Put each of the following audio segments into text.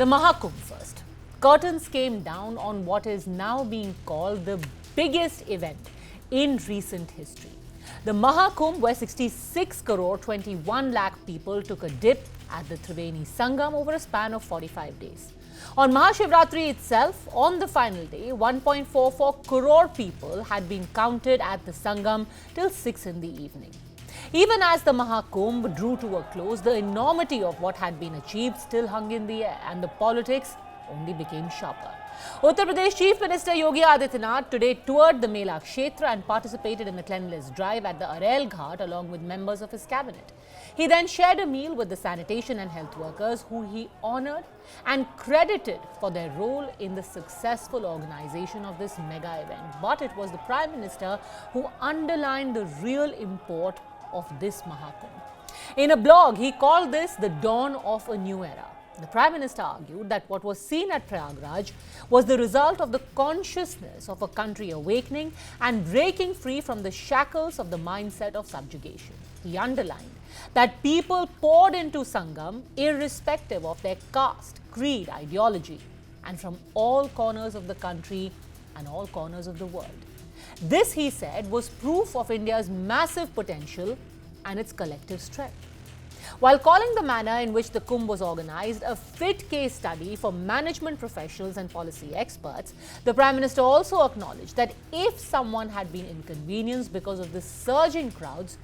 The Mahakumbh first. Curtains came down on what is now being called the biggest event in recent history. The Mahakumbh, where 66 crore 21 lakh people took a dip at the Triveni Sangam over a span of 45 days. On Mahashivratri itself, on the final day, 1.44 crore people had been counted at the Sangam till 6 in the evening. Even as the Mahakumbh drew to a close, the enormity of what had been achieved still hung in the air, and the politics only became sharper. Uttar Pradesh Chief Minister Yogi Adityanath today toured the Mela Kshetra and participated in the cleanliness drive at the Arel Ghat along with members of his cabinet. He then shared a meal with the sanitation and health workers, who he honoured and credited for their role in the successful organisation of this mega event. But it was the Prime Minister who underlined the real import of this Mahakumbh. In a blog, he called this the dawn of a new era. The Prime Minister argued that what was seen at Prayagraj was the result of the consciousness of a country awakening and breaking free from the shackles of the mindset of subjugation. He underlined that people poured into Sangam irrespective of their caste, creed, ideology, and from all corners of the country and all corners of the world. This, he said, was proof of India's massive potential and its collective strength. While calling the manner in which the Kumbh was organized a fit case study for management professionals and policy experts, the Prime Minister also acknowledged that if someone had been inconvenienced because of the surging crowds,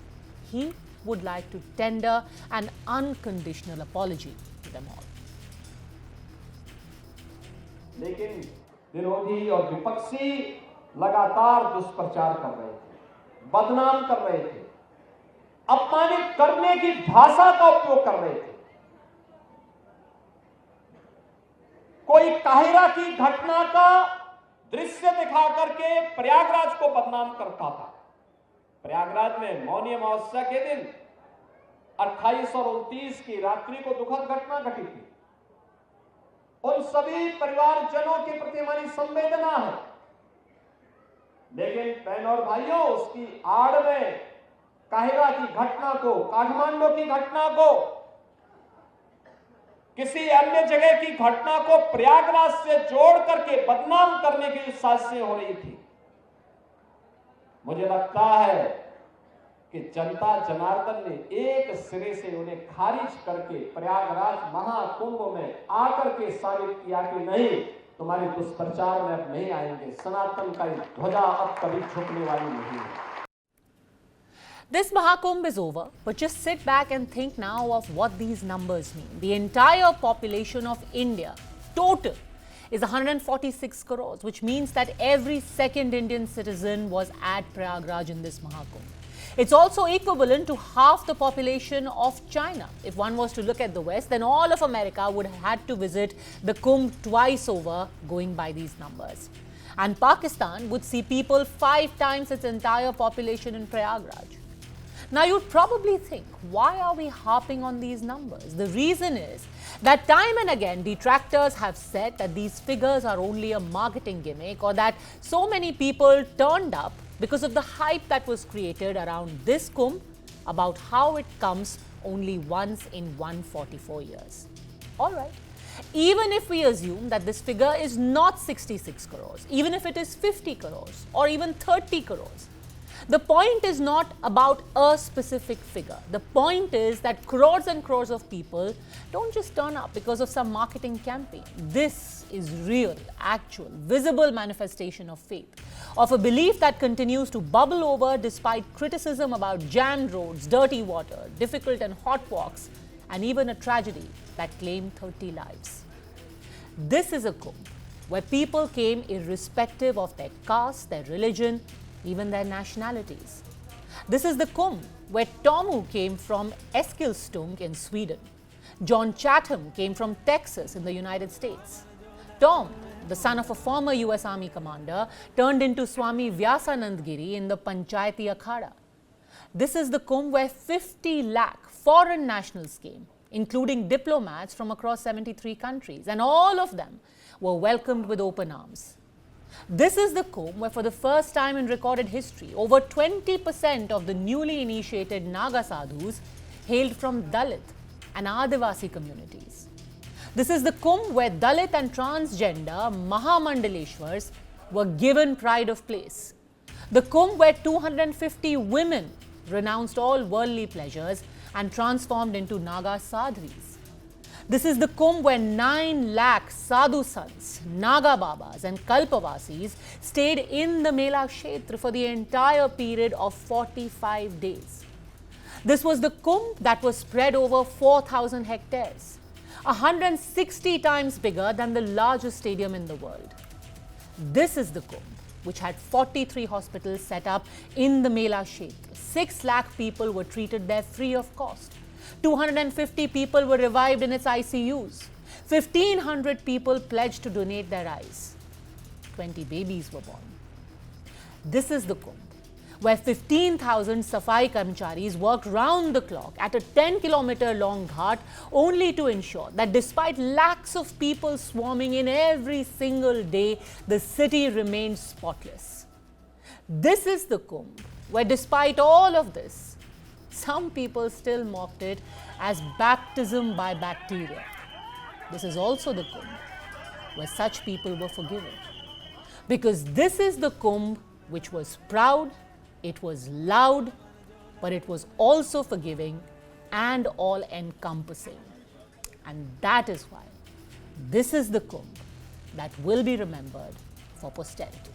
he would like to tender an unconditional apology to them all. लेकिन विरोधी और विपक्षी लगातार दुष्प्रचार कर रहे थे, बदनाम कर रहे थे, अपमानित करने की भाषा का उपयोग कर रहे थे। कोई काहिरा की घटना का दृश्य दिखा करके प्रयागराज को बदनाम करता था। प्रयागराज में मौनी अमावस्या के दिन 28 और 29 की रात्रि को दुखद घटना घटी थी। उन सभी परिवारजनों के प्रति हमारी संवेदना है, लेकिन बहनों और भाइयों, उसकी आड़ में काहिरा की घटना को, काठमांडू की घटना को, किसी अन्य जगह की घटना को प्रयागराज से जोड़ करके बदनाम करने की साजिशें हो रही थी। मुझे लगता है कि जनता जनार्दन ने एक सिरे से उन्हें खारिज करके प्रयागराज महाकुंभ में आकर के साबित किया कि नहीं, तुम्हारे दुष्प्रचार में अब नहीं आएंगे, सनातन का ध्वजा अब कभी झुकने वाली नहीं है। This Mahakumbh is over, but just sit back and think now of what these numbers mean. The entire population of India, total, is 146 crores, which means that every second Indian citizen was at Prayagraj in this Mahakumbh. It's also equivalent to half the population of China. If one was to look at the West, then all of America would have had to visit the Kumbh twice over, going by these numbers. And Pakistan would see people 5 times its entire population in Prayagraj. Now, you'd probably think, why are we harping on these numbers? The reason is that time and again, detractors have said that these figures are only a marketing gimmick, or that so many people turned up because of the hype that was created around this Kumbh about how it comes only once in 144 years. All right. Even if we assume that this figure is not 66 crores, even if it is 50 crores or even 30 crores, the point is not about a specific figure. The point is that crores and crores of people don't just turn up because of some marketing campaign. This is real, actual, visible manifestation of faith, of a belief that continues to bubble over despite criticism about jammed roads, dirty water, difficult and hot walks, and even a tragedy that claimed 30 lives. This is a Kumbh where people came irrespective of their caste, their religion, even their nationalities. This is the Kumbh where Tomu came from Eskilstuna in Sweden. John Chatham came from Texas in the United States. Tom, the son of a former US Army commander, turned into Swami Vyasanand Giri in the Panchayati Akhada. This is the Kumbh where 50 lakh foreign nationals came, including diplomats from across 73 countries, and all of them were welcomed with open arms. This is the Kumbh where, for the first time in recorded history, over 20% of the newly initiated Naga sadhus hailed from Dalit and Adivasi communities. This is the Kumbh where Dalit and transgender Mahamandaleshwars were given pride of place. The Kumbh where 250 women renounced all worldly pleasures and transformed into Naga Sadhvis. This is the Kumbh where 9 lakh sadhu sants, Naga Babas and Kalpavasis stayed in the Mela Kshetra for the entire period of 45 days. This was the Kumbh that was spread over 4,000 hectares, 160 times bigger than the largest stadium in the world. This is the Kumbh which had 43 hospitals set up in the Mela Kshetra. 6 lakh people were treated there free of cost. 250 people were revived in its ICUs. 1,500 people pledged to donate their eyes. 20 babies were born. This is the Kumbh, where 15,000 Safai Karmcharis worked round the clock at a 10-kilometer long ghat only to ensure that despite lakhs of people swarming in every single day, the city remained spotless. This is the Kumbh, where despite all of this, some people still mocked it as baptism by bacteria. This is also the Kumbh where such people were forgiven. Because this is the Kumbh which was proud, it was loud, but it was also forgiving and all-encompassing. And that is why this is the Kumbh that will be remembered for posterity.